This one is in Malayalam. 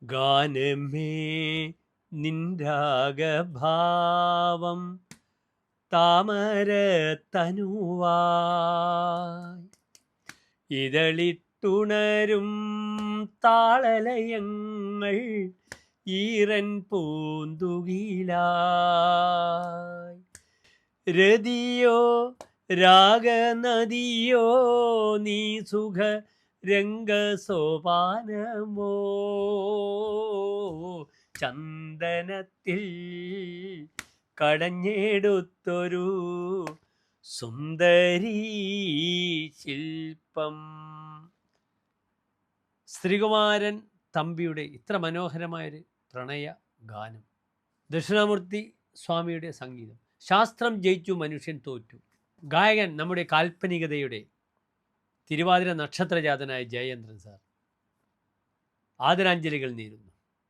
ഗാനമേ നിൻരാഗഭാവം താമരത്തനുവായി ഇതളിത്തുണരും താളലയങ്ങൾ ഈറൻ പൂന്തുകിലായി രതിയോ രാഗനദിയോ നീ സുഖ രംഗസോപാനമോ ചന്ദനത്തിൽ കടഞ്ഞെടുത്തൊരു സുന്ദരീ ശില്പം. ശ്രീകുമാരൻ തമ്പിയുടെ ഇത്ര മനോഹരമായൊരു പ്രണയ ഗാനം. ദക്ഷിണാമൂർത്തി സ്വാമിയുടെ സംഗീതം. ശാസ്ത്രം ജയിച്ചു മനുഷ്യൻ തോറ്റു. ഗായകൻ നമ്മുടെ കാൽപ്പനികതയുടെ തിരുവാതിര നക്ഷത്രജാതനായ ജയേന്ദ്രൻ സാർ. ആദരാഞ്ജലികൾ നേരുന്നു.